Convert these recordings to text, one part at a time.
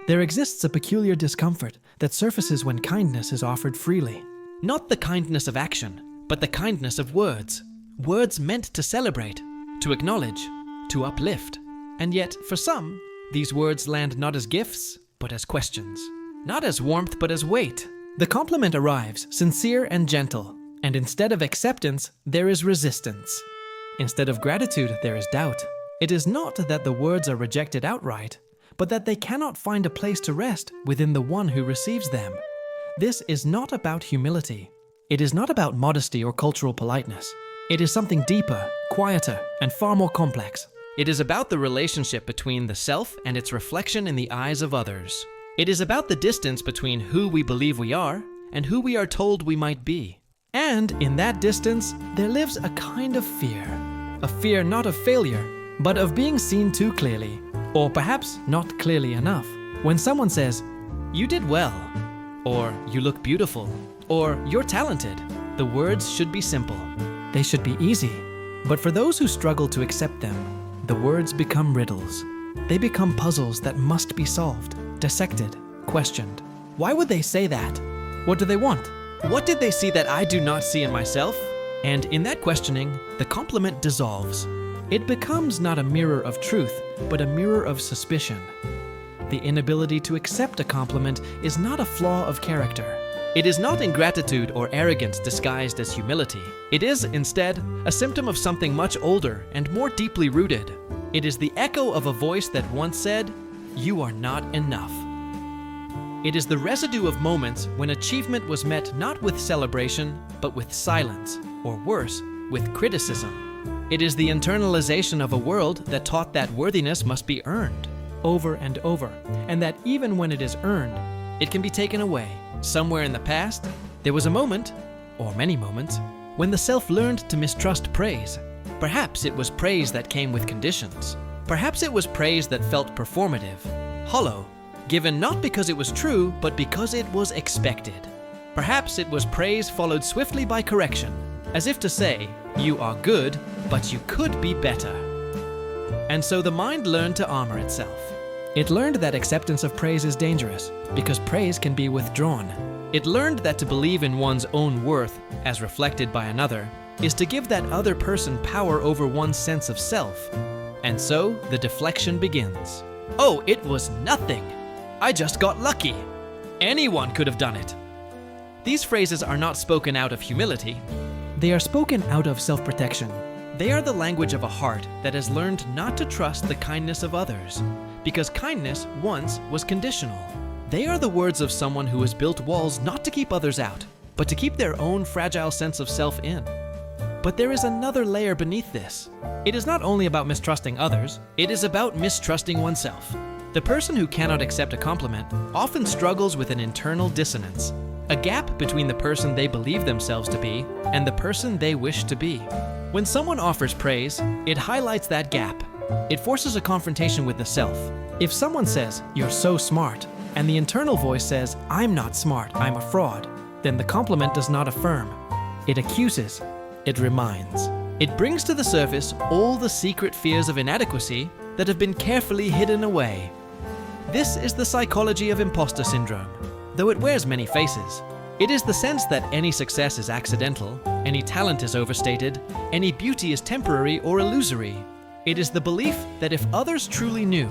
There exists a peculiar discomfort that surfaces when kindness is offered freely. Not the kindness of action, but the kindness of words. Words meant to celebrate, to acknowledge, to uplift. And yet, for some, these words land not as gifts, but as questions. Not as warmth, but as weight. The compliment arrives, sincere and gentle, and instead of acceptance, there is resistance. Instead of gratitude, there is doubt. It is not that the words are rejected outright, but that they cannot find a place to rest within the one who receives them. This is not about humility. It is not about modesty or cultural politeness. It is something deeper, quieter, and far more complex. It is about the relationship between the self and its reflection in the eyes of others. It is about the distance between who we believe we are and who we are told we might be. And in that distance, there lives a kind of fear. A fear not of failure, but of being seen too clearly, or perhaps not clearly enough. When someone says, "You did well," or "You look beautiful," or "You're talented," the words should be simple. They should be easy. But for those who struggle to accept them, the words become riddles. They become puzzles that must be solved, dissected, questioned. Why would they say that? What do they want? What did they see that I do not see in myself? And in that questioning, the compliment dissolves. It becomes not a mirror of truth, but a mirror of suspicion. The inability to accept a compliment is not a flaw of character. It is not ingratitude or arrogance disguised as humility. It is, instead, a symptom of something much older and more deeply rooted. It is the echo of a voice that once said, "You are not enough." It is the residue of moments when achievement was met not with celebration, but with silence, or worse, with criticism. It is the internalization of a world that taught that worthiness must be earned, over and over, and that even when it is earned, it can be taken away. Somewhere in the past, there was a moment, or many moments, when the self learned to mistrust praise. Perhaps it was praise that came with conditions. Perhaps it was praise that felt performative, hollow, given not because it was true, but because it was expected. Perhaps it was praise followed swiftly by correction, as if to say, "You are good, but you could be better." And so the mind learned to armor itself. It learned that acceptance of praise is dangerous, because praise can be withdrawn. It learned that to believe in one's own worth, as reflected by another, is to give that other person power over one's sense of self. And so the deflection begins. "Oh, it was nothing. I just got lucky. Anyone could have done it." These phrases are not spoken out of humility. They are spoken out of self-protection. They are the language of a heart that has learned not to trust the kindness of others, because kindness once was conditional. They are the words of someone who has built walls not to keep others out, but to keep their own fragile sense of self in. But there is another layer beneath this. It is not only about mistrusting others, it is about mistrusting oneself. The person who cannot accept a compliment often struggles with an internal dissonance, a gap between the person they believe themselves to be and the person they wish to be. When someone offers praise, it highlights that gap. It forces a confrontation with the self. If someone says, "You're so smart," and the internal voice says, "I'm not smart, I'm a fraud," then the compliment does not affirm. It accuses. It reminds. It brings to the surface all the secret fears of inadequacy that have been carefully hidden away. This is the psychology of imposter syndrome, though it wears many faces. It is the sense that any success is accidental, any talent is overstated, any beauty is temporary or illusory. It is the belief that if others truly knew,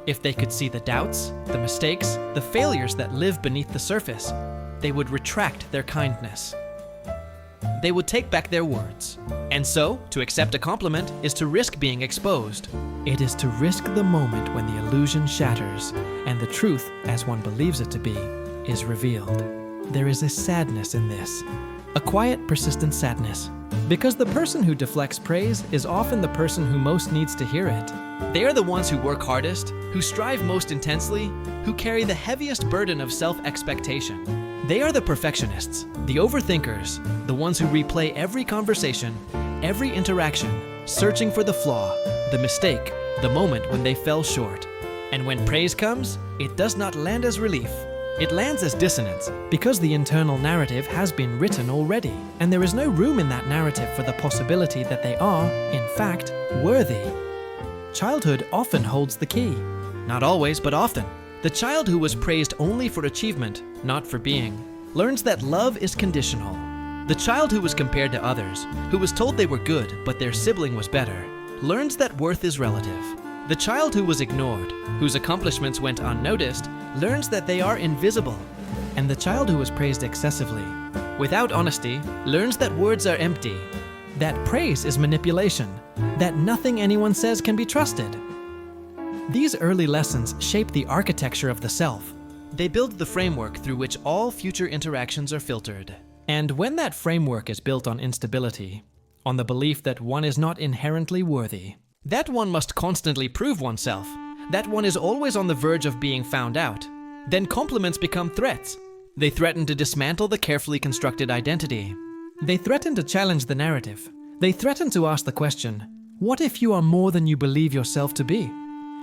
if they could see the doubts, the mistakes, the failures that live beneath the surface, they would retract their kindness. They would take back their words. And so, to accept a compliment is to risk being exposed. It is to risk the moment when the illusion shatters and the truth, as one believes it to be, is revealed. There is a sadness in this, a quiet, persistent sadness, because the person who deflects praise is often the person who most needs to hear it. They are the ones who work hardest, who strive most intensely, who carry the heaviest burden of self-expectation. They are the perfectionists, the overthinkers, the ones who replay every conversation, every interaction, searching for the flaw, the mistake, the moment when they fell short. And when praise comes, it does not land as relief. It lands as dissonance, because the internal narrative has been written already, and there is no room in that narrative for the possibility that they are, in fact, worthy. Childhood often holds the key. Not always, but often. The child who was praised only for achievement, not for being, learns that love is conditional. The child who was compared to others, who was told they were good but their sibling was better, learns that worth is relative. The child who was ignored, whose accomplishments went unnoticed, learns that they are invisible. And the child who was praised excessively, without honesty, learns that words are empty, that praise is manipulation, that nothing anyone says can be trusted. These early lessons shape the architecture of the self. They build the framework through which all future interactions are filtered. And when that framework is built on instability, on the belief that one is not inherently worthy, that one must constantly prove oneself, that one is always on the verge of being found out, then compliments become threats. They threaten to dismantle the carefully constructed identity. They threaten to challenge the narrative. They threaten to ask the question, what if you are more than you believe yourself to be?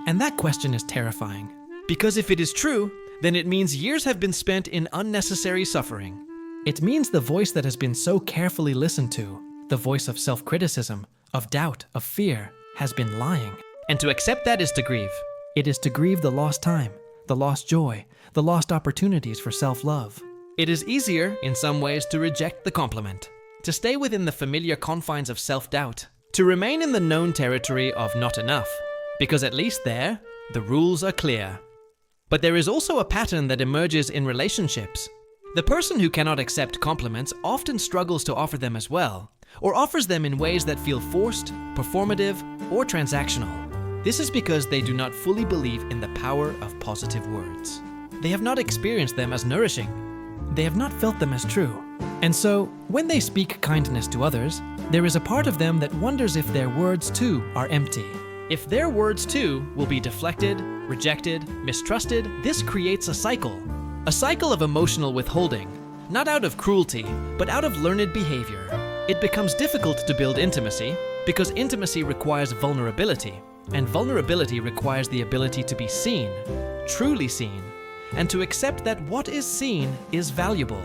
And that question is terrifying. Because if it is true, then it means years have been spent in unnecessary suffering. It means the voice that has been so carefully listened to, the voice of self-criticism, of doubt, of fear, has been lying. And to accept that is to grieve. It is to grieve the lost time, the lost joy, the lost opportunities for self-love. It is easier, in some ways, to reject the compliment, to stay within the familiar confines of self-doubt, to remain in the known territory of not enough, because at least there, the rules are clear. But there is also a pattern that emerges in relationships. The person who cannot accept compliments often struggles to offer them as well, or offers them in ways that feel forced, performative, or transactional. This is because they do not fully believe in the power of positive words. They have not experienced them as nourishing. They have not felt them as true. And so, when they speak kindness to others, there is a part of them that wonders if their words too are empty. If their words too will be deflected, rejected, mistrusted, this creates a cycle of emotional withholding, not out of cruelty, but out of learned behavior. It becomes difficult to build intimacy because intimacy requires vulnerability, and vulnerability requires the ability to be seen, truly seen, and to accept that what is seen is valuable.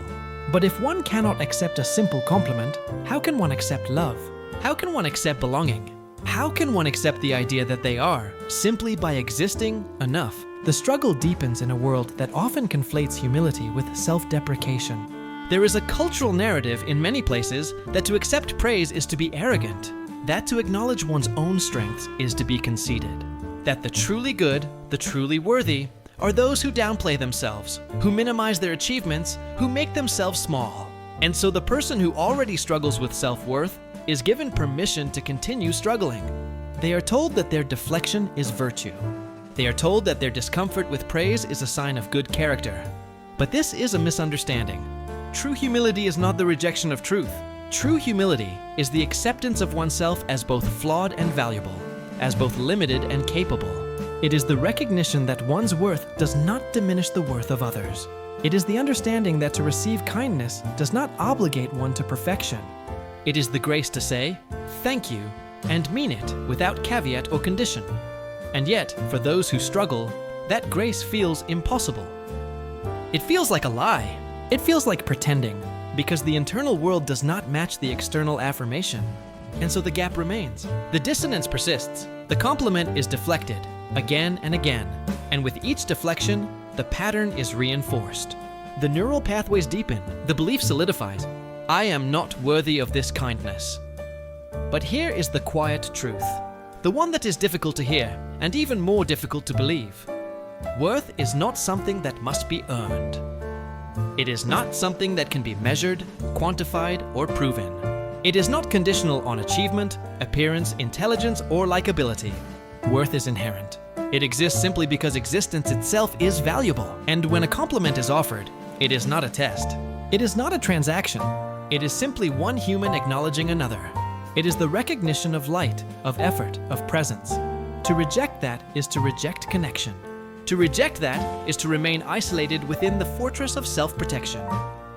But if one cannot accept a simple compliment, how can one accept love? How can one accept belonging? How can one accept the idea that they are, simply by existing, enough? The struggle deepens in a world that often conflates humility with self-deprecation. There is a cultural narrative in many places that to accept praise is to be arrogant, that to acknowledge one's own strengths is to be conceited, that the truly good, the truly worthy, are those who downplay themselves, who minimize their achievements, who make themselves small. And so the person who already struggles with self-worth is given permission to continue struggling. They are told that their deflection is virtue. They are told that their discomfort with praise is a sign of good character. But this is a misunderstanding. True humility is not the rejection of truth. True humility is the acceptance of oneself as both flawed and valuable, as both limited and capable. It is the recognition that one's worth does not diminish the worth of others. It is the understanding that to receive kindness does not obligate one to perfection. It is the grace to say, thank you, and mean it without caveat or condition. And yet, for those who struggle, that grace feels impossible. It feels like a lie. It feels like pretending, because the internal world does not match the external affirmation. And so the gap remains. The dissonance persists. The compliment is deflected, again and again. And with each deflection, the pattern is reinforced. The neural pathways deepen. The belief solidifies. I am not worthy of this kindness. But here is the quiet truth. The one that is difficult to hear, and even more difficult to believe. Worth is not something that must be earned. It is not something that can be measured, quantified, or proven. It is not conditional on achievement, appearance, intelligence, or likability. Worth is inherent. It exists simply because existence itself is valuable. And when a compliment is offered, it is not a test. It is not a transaction. It is simply one human acknowledging another. It is the recognition of light, of effort, of presence. To reject that is to reject connection. To reject that is to remain isolated within the fortress of self-protection.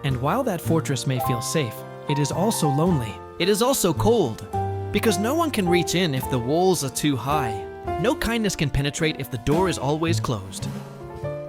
And while that fortress may feel safe, it is also lonely. It is also cold, because no one can reach in if the walls are too high. No kindness can penetrate if the door is always closed.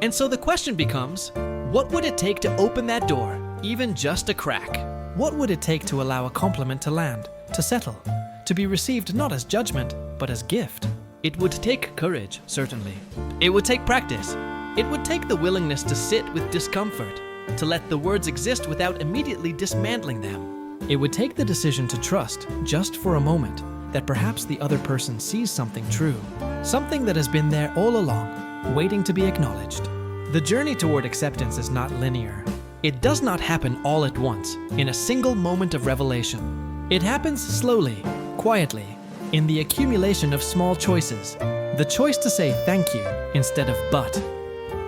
And so the question becomes, what would it take to open that door, even just a crack? What would it take to allow a compliment to land, to settle, to be received not as judgment, but as gift? It would take courage, certainly. It would take practice. It would take the willingness to sit with discomfort, to let the words exist without immediately dismantling them. It would take the decision to trust, just for a moment, that perhaps the other person sees something true, something that has been there all along, waiting to be acknowledged. The journey toward acceptance is not linear. It does not happen all at once, in a single moment of revelation. It happens slowly, quietly, in the accumulation of small choices. The choice to say thank you instead of but.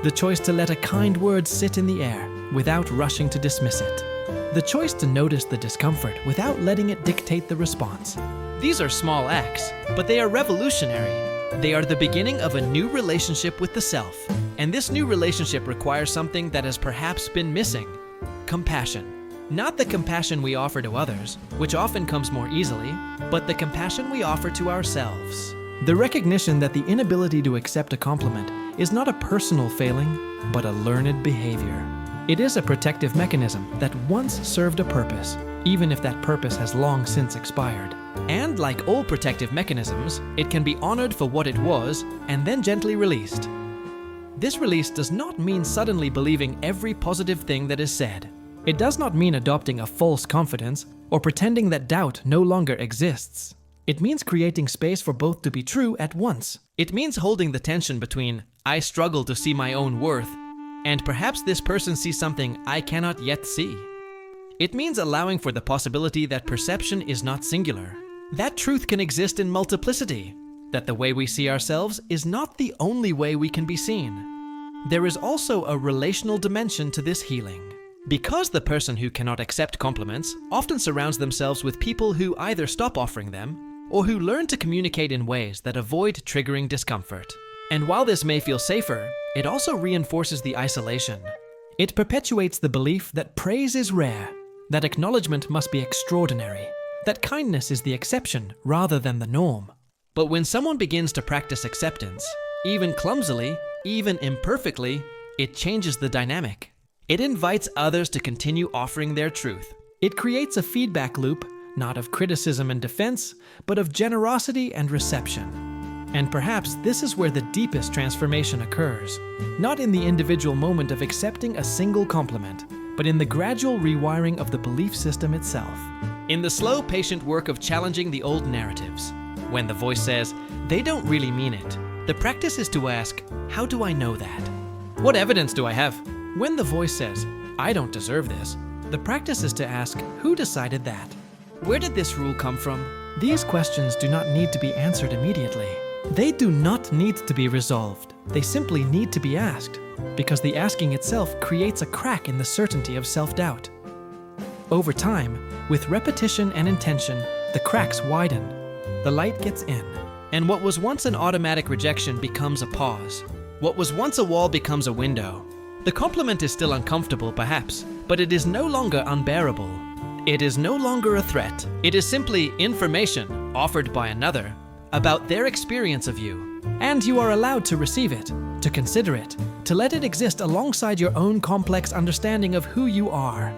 The choice to let a kind word sit in the air without rushing to dismiss it. The choice to notice the discomfort without letting it dictate the response. These are small acts, but they are revolutionary. They are the beginning of a new relationship with the self. And this new relationship requires something that has perhaps been missing: compassion. Not the compassion we offer to others, which often comes more easily, but the compassion we offer to ourselves. The recognition that the inability to accept a compliment is not a personal failing, but a learned behavior. It is a protective mechanism that once served a purpose, even if that purpose has long since expired. And like all protective mechanisms, it can be honored for what it was and then gently released. This release does not mean suddenly believing every positive thing that is said. It does not mean adopting a false confidence or pretending that doubt no longer exists. It means creating space for both to be true at once. It means holding the tension between "I struggle to see my own worth" and "perhaps this person sees something I cannot yet see." It means allowing for the possibility that perception is not singular, that truth can exist in multiplicity, that the way we see ourselves is not the only way we can be seen. There is also a relational dimension to this healing. Because the person who cannot accept compliments often surrounds themselves with people who either stop offering them or who learn to communicate in ways that avoid triggering discomfort. And while this may feel safer, it also reinforces the isolation. It perpetuates the belief that praise is rare, that acknowledgement must be extraordinary, that kindness is the exception rather than the norm. But when someone begins to practice acceptance, even clumsily, even imperfectly, it changes the dynamic. It invites others to continue offering their truth. It creates a feedback loop, not of criticism and defense, but of generosity and reception. And perhaps this is where the deepest transformation occurs, not in the individual moment of accepting a single compliment, but in the gradual rewiring of the belief system itself. In the slow, patient work of challenging the old narratives. When the voice says, "They don't really mean it," the practice is to ask, "How do I know that? What evidence do I have?" When the voice says, "I don't deserve this," the practice is to ask, "Who decided that? Where did this rule come from?" These questions do not need to be answered immediately. They do not need to be resolved. They simply need to be asked, because the asking itself creates a crack in the certainty of self-doubt. Over time, with repetition and intention, the cracks widen. The light gets in, and what was once an automatic rejection becomes a pause. What was once a wall becomes a window. The compliment is still uncomfortable, perhaps, but it is no longer unbearable. It is no longer a threat. It is simply information offered by another about their experience of you. And you are allowed to receive it, to consider it, to let it exist alongside your own complex understanding of who you are.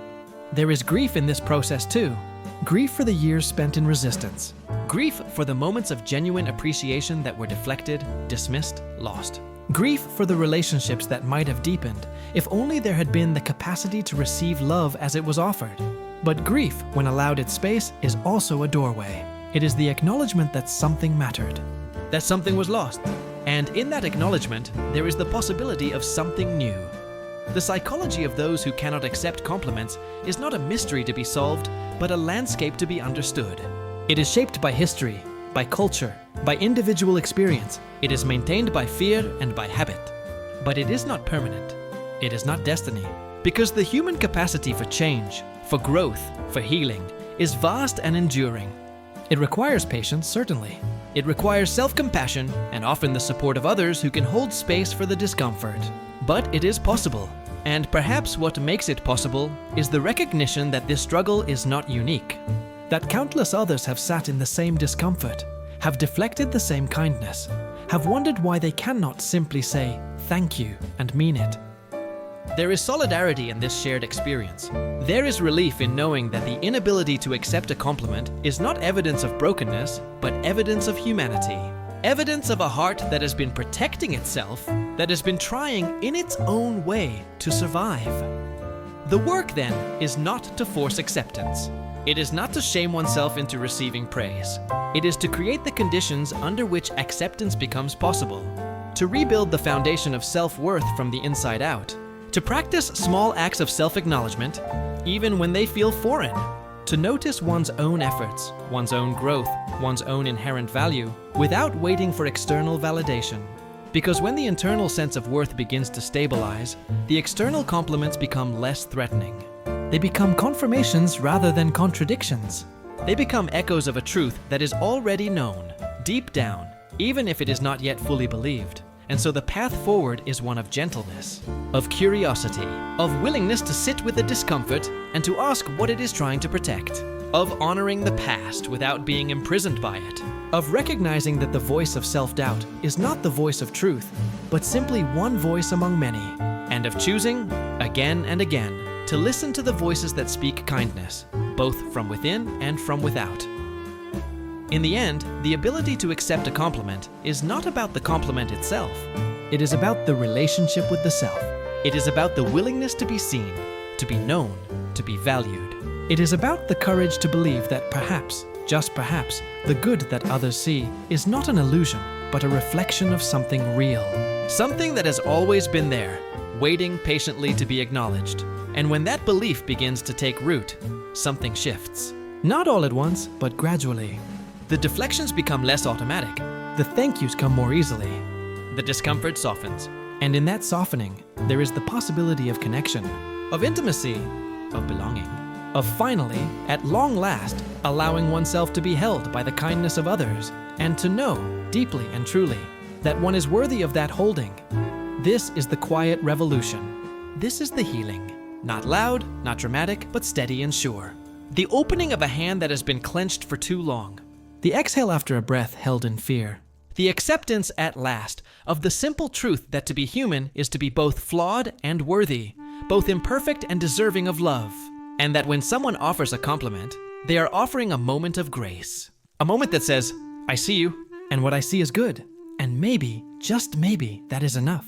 There is grief in this process too. Grief for the years spent in resistance. Grief for the moments of genuine appreciation that were deflected, dismissed, lost. Grief for the relationships that might have deepened if only there had been the capacity to receive love as it was offered. But grief, when allowed its space, is also a doorway. It is the acknowledgement that something mattered, that something was lost. And in that acknowledgement, there is the possibility of something new. The psychology of those who cannot accept compliments is not a mystery to be solved, but a landscape to be understood. It is shaped by history, by culture, by individual experience. It is maintained by fear and by habit. But it is not permanent. It is not destiny. Because the human capacity for change, for growth, for healing, is vast and enduring. It requires patience, certainly. It requires self-compassion and often the support of others who can hold space for the discomfort. But it is possible. And perhaps what makes it possible is the recognition that this struggle is not unique. That countless others have sat in the same discomfort, have deflected the same kindness, have wondered why they cannot simply say thank you and mean it. There is solidarity in this shared experience. There is relief in knowing that the inability to accept a compliment is not evidence of brokenness, but evidence of humanity. Evidence of a heart that has been protecting itself, that has been trying in its own way to survive. The work, then, is not to force acceptance. It is not to shame oneself into receiving praise. It is to create the conditions under which acceptance becomes possible, to rebuild the foundation of self-worth from the inside out, to practice small acts of self-acknowledgement, even when they feel foreign, to notice one's own efforts, one's own growth, one's own inherent value, without waiting for external validation. Because when the internal sense of worth begins to stabilize, the external compliments become less threatening. They become confirmations rather than contradictions. They become echoes of a truth that is already known, deep down, even if it is not yet fully believed. And so the path forward is one of gentleness, of curiosity, of willingness to sit with the discomfort and to ask what it is trying to protect, of honoring the past without being imprisoned by it, of recognizing that the voice of self-doubt is not the voice of truth, but simply one voice among many, and of choosing, again and again, to listen to the voices that speak kindness, both from within and from without. In the end, the ability to accept a compliment is not about the compliment itself. It is about the relationship with the self. It is about the willingness to be seen, to be known, to be valued. It is about the courage to believe that perhaps, just perhaps, the good that others see is not an illusion, but a reflection of something real. Something that has always been there, waiting patiently to be acknowledged. And when that belief begins to take root, something shifts. Not all at once, but gradually. The deflections become less automatic. The thank yous come more easily. The discomfort softens. And in that softening, there is the possibility of connection, of intimacy, of belonging, of finally, at long last, allowing oneself to be held by the kindness of others, and to know, deeply and truly, that one is worthy of that holding. This is the quiet revolution. This is the healing. Not loud, not dramatic, but steady and sure. The opening of a hand that has been clenched for too long. The exhale after a breath held in fear. The acceptance at last of the simple truth that to be human is to be both flawed and worthy, both imperfect and deserving of love. And that when someone offers a compliment, they are offering a moment of grace. A moment that says, I see you, and what I see is good. And maybe, just maybe, that is enough.